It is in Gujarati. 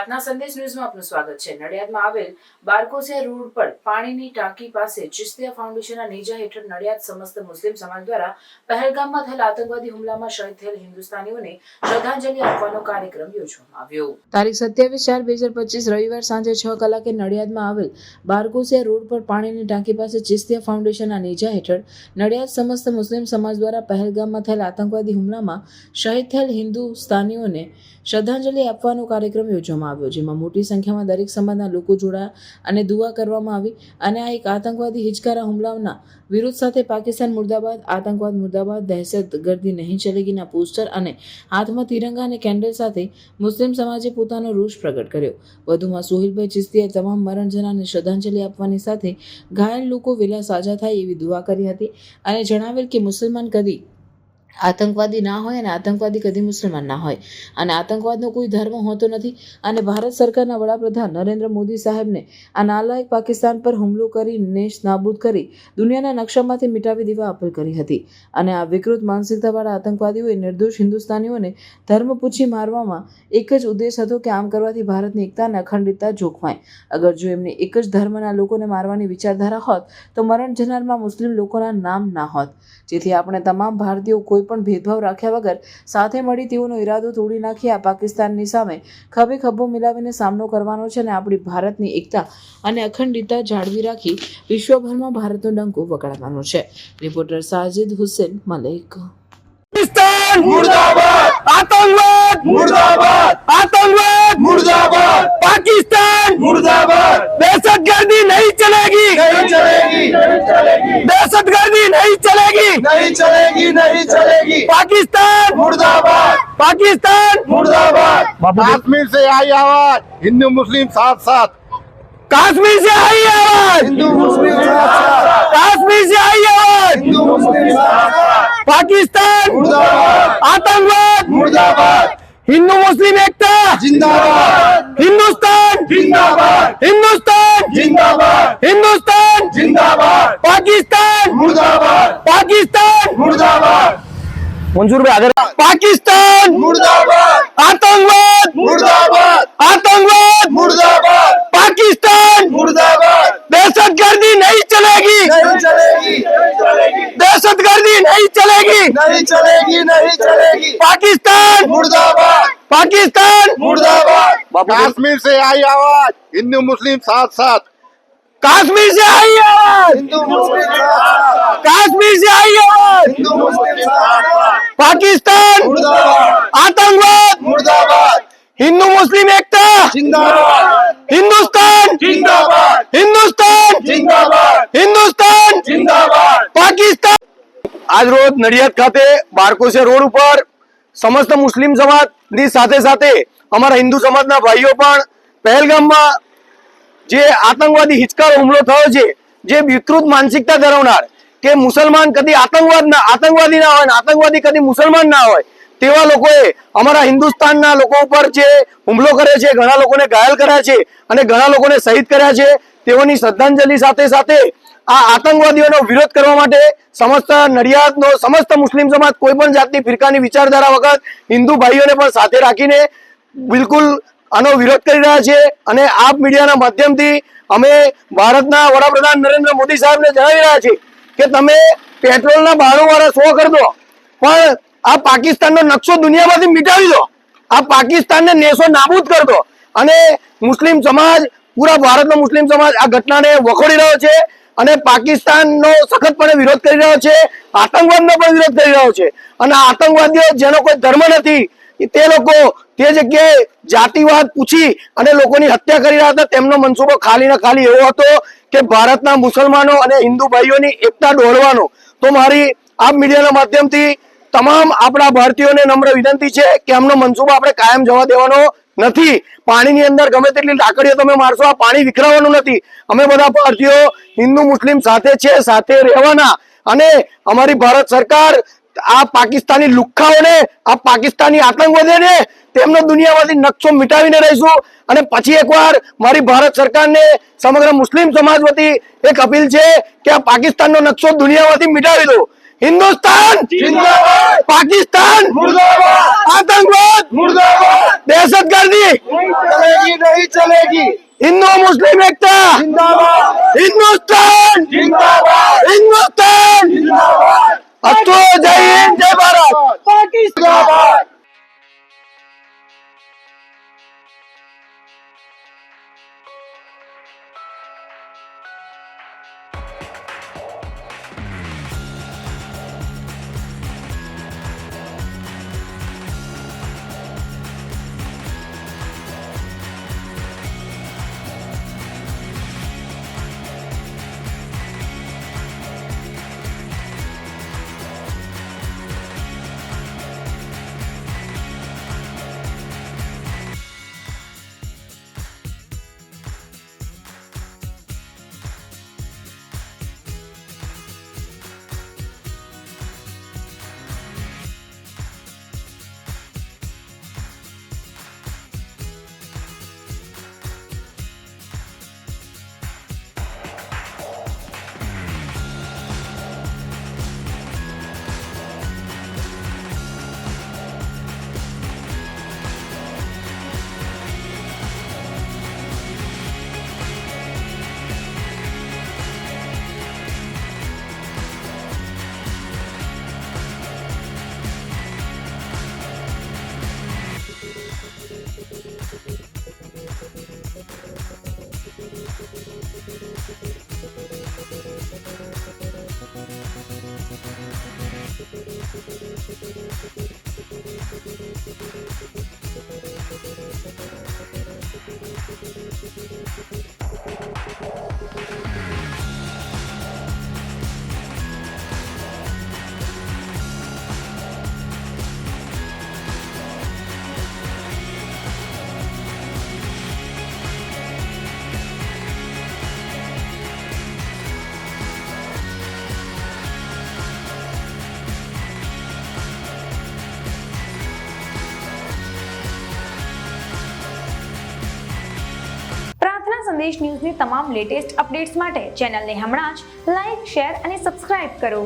પ્રાર્થના સંદેશ ન્યૂઝમાં આપનું સ્વાગત છે। નડિયાદમાં આવેલ બારકોસિયા રોડ પર પાણીની ટાંકી પાસે ચિસ્તિયા ફાઉન્ડેશનના નેજા હેઠળ નડિયાદ સમસ્ત મુસ્લિમ સમાજ દ્વારા પહેલગામમાં થયેલ આતંકવાદી હુમલામાં શહીદ થયેલ હિન્દુસ્તાનીઓને શ્રદ્ધાંજલિ આપવાનો કાર્યક્રમ યોજવામાં આવ્યો। તારીખ 27/4/2025 રવિવાર સાંજે 6 કલાકે નડિયાદમાં આવેલ બારકોસિયા રોડ પર પાણીની ટાંકી પાસે ચિસ્તિયા ફાઉન્ડેશનના નેજા હેઠળ નડિયાદ સમસ્ત મુસ્લિમ સમાજ દ્વારા પહેલગામમાં થયેલ આતંકવાદી હુમલામાં શહીદ થયેલ હિન્દુસ્તાનીઓને શ્રદ્ધાંજલિ આપવાનો કાર્યક્રમ યોજવામાં આવ્યો, જેમાં મોટી સંખ્યામાં દરેક સમાજના લોકો જોડાયા અને દુઆ કરવામાં આવી અને આ એક આતંકવાદી હિચકારા હુમલાના વિરોધ સાથે પાકિસ્તાન મુર્દાબાદ, આતંકવાદ મુર્દાબાદ, દહેશતગર્દી નહીં ચલેગીના પોસ્ટર અને હાથમાં તિરંગા અને કેન્ડલ સાથે મુસ્લિમ સમાજે પોતાનો રોષ પ્રગટ કર્યો। વધુમાં સોહિલભાઈ ચિસ્તિયાએ તમામ મરણ જનારને શ્રદ્ધાંજલિ આપવાની સાથે ઘાયલ લોકો વહેલા સાજા થાય એવી દુઆ કરી હતી અને જણાવેલ કે મુસલમાન કદી આતંકવાદી ના હોય અને આતંકવાદી કદી મુસલમાન ના હોય અને આતંકવાદનો કોઈ ધર્મ હોતો નથી અને ભારત સરકારના વડાપ્રધાન નરેન્દ્ર મોદી સાહેબને આ નાલાયક પાકિસ્તાન પર હુમલો કરી નેશ નાબૂદ કરી દુનિયાના નકશામાંથી મિટાવી દેવા અપીલ કરી હતી અને આ વિકૃત માનસિકતાવાળા આતંકવાદીઓએ નિર્દોષ હિન્દુસ્તાનીઓને ધર્મ પૂછી મારવામાં એક જ ઉદ્દેશ હતો કે આમ કરવાથી ભારતની એકતા અને અખંડિતતા જોખમાય। અગર જો એમની એક જ ધર્મના લોકોને મારવાની વિચારધારા હોત તો મરણ જનારમાં મુસ્લિમ લોકોના નામ ના હોત, જેથી આપણે તમામ ભારતીયો કોઈ પણ ભેદભાવ રાખ્યા વગર સાથે મળી તેઓનો ઈરાદો તોડી નાખી આ પાકિસ્તાનની સામે ખભે ખભો મિલાવીને સામનો કરવાનો છે અને આપણી ભારતની એકતા અને અખંડિતતા જાળવી રાખી વિશ્વભરમાં ભારતનો ડંકો વગાડવાનો છે। રિપોર્ટર સાજિદ હુસેન મલેક। पाकिस्तान मुर्दाबाद, आतंकवाद मुर्दाबाद, आतंकवाद मुर्दाबाद, पाकिस्तान मुर्दाबाद, दहशतगर्दी नहीं चलेगी, नहीं चलेगी, नहीं चलेगी, दहशतगर्दी नहीं चलेगी, नहीं चलेगी, नहीं चलेगी, पाकिस्तान मुर्दाबाद, पाकिस्तान मुर्दाबाद। कश्मीर से आई आवाज, हिंदू मुस्लिम साथ साथ। कश्मीर से आई आवाज, हिंदू मुस्लिम साथ साथ। कश्मीर से आई आवाज, हिंदू मुस्लिम साथ साथ। पाकिस्तान मुर्दाबाद, आतंकवाद मुर्दाबाद, हिंदू मुस्लिम एकता जिंदाबाद, हिंदुस्तान जिंदाबाद, हिंदुस्तान जिंदाबाद, हिंदुस्तान जिंदाबाद, पाकिस्तान मुर्दाबाद, पाकिस्तान मुर्दाबाद, मंजूर भाई आगे पाकिस्तान मुर्दाबाद, आतंकवाद मुर्दाबाद, आतंकवाद मुर्दाबाद, पाकिस्तान मुर्दाबाद, दहशतगर्दी नहीं चलेगी, नहीं चलेगी, नहीं चलेगी, दहशतगर्दी नहीं चलेगी, नहीं चलेगी, नहीं चलेगी, पाकिस्तान मुर्दाबाद, पाकिस्तान मुर्दाबाद। कश्मीर से आई आवाज, हिंदू मुस्लिम साथ साथ। कश्मीर से आई आवाज, हिंदू मुस्लिम साथ साथ। कश्मीर से आई आवाज, हिंदू मुस्लिम साथ साथ। पाकिस्तान मुर्दाबाद, आतंकवाद मुर्दाबाद, हिंदू मुस्लिम एकता जिंदाबाद, हिंदुस्तान जिंदाबाद, हिंदुस्तान जिंदाबाद, हिंदुस्तान जिंदाबाद। पाकिस्तान। आज रोज नडियाद खाते बारकोसिया रोड पर समस्त मुस्लिम समाजની સાથે સાથે અમારા હિન્દુ સમાજના ભાઈઓ પણ પહેલગામમાં જે આતંકવાદી હિચકારો હુમલો થયો છે, જે વિકૃત માનસિકતા ધરાવનાર કે મુસલમાન કદી આતંકવાદી ના હોય ને આતંકવાદી કદી મુસલમાન ના હોય તેવા લોકોએ અમારા હિન્દુસ્તાનના લોકો ઉપર જે હુમલો કર્યો છે, ઘણા લોકોને ઘાયલ કર્યા છે અને ઘણા લોકોને શહીદ કર્યા છે, તેઓની શ્રદ્ધાંજલિ સાથે સાથે આ આતંકવાદીઓનો વિરોધ કરવા માટે સમસ્ત નડિયાદનો સમસ્ત મુસ્લિમ સમાજ કોઈ પણ જાતની ફિરકાની વિચારધારા વગર હિન્દુ ભાઈઓને પણ સાથે રાખીને બિલકુલ આનો વિરોધ કરી રહ્યા છે અને આપ મીડિયાના માધ્યમથી અમે ભારતના વડાપ્રધાન નરેન્દ્ર મોદી સાહેબને જણાવી રહ્યા છીએ કે તમે પેટ્રોલના ભાડુંવાળા 100 કરી દો, પણ આ પાકિસ્તાનનો નકશો દુનિયામાંથી મિટાવી દો, આ પાકિસ્તાનને નેસો નાબૂદ કરી દો અને મુસ્લિમ સમાજ, પૂરા ભારતનો મુસ્લિમ સમાજ આ ઘટનાને વખોડી રહ્યો છે અને પાકિસ્તાનનો સખતપણે વિરોધ કરી રહ્યો છે, આતંકવાદનો પણ વિરોધ કરી રહ્યો છે અને આતંકવાદીઓ જેનો કોઈ ધર્મ નથી તે લોકો તે જગ્યાએ જાતિવાદ પૂછી અને લોકોની હત્યા કરી રહ્યા હતા। તેમનો મનસૂબો ખાલી ને ખાલી એવો હતો કે ભારતના મુસલમાનો અને હિન્દુ ભાઈઓની એકતા દોડવાનો। તો મારી આ મીડિયાના માધ્યમથી તમામ આપણા ભારતીયોને નમ્ર વિનંતી છે કે આમનો મનસૂબો આપણે કાયમ જવા દેવાનો નથી। પાણીની અંદર ગમે તેટલી લાકડીઓ તમે મારશો, આ પાણી વિખરાવાનું નથી। અમે બધા ભારતીયો હિન્દુ મુસ્લિમ સાથે છે, સાથે રહેવાના અને અમારી ભારત સરકાર આ પાકિસ્તાની લુખ્ખાઓને, આ પાકિસ્તાની આતંકવાદીઓને તેમનો દુનિયામાંથી નકશો મિટાવીને રહીશું। અને પછી એકવાર મારી ભારત સરકારને સમગ્ર મુસ્લિમ સમાજ વતી એક અપીલ છે કે આ પાકિસ્તાનનો નકશો દુનિયામાંથી મિટાવી દો। हिंदुस्तान जिंदाबाद, पाकिस्तान मुर्दाबाद, आतंकवाद मुर्दाबाद। दहशतगर्दी चलेगी नहीं चलेगी। हिंदू मुस्लिम एकता जिंदाबाद हिंदुस्तान जिंदाबाद हिंदुस्तान जिंदाबाद। अस्तु जय हिंद जय भारत जिंदाबाद। સંદેશ ન્યૂઝની તમામ લેટેસ્ટ અપડેટ્સ માટે ચેનલને હમણાં જ લાઇક, શેર અને સબસ્ક્રાઇબ કરો.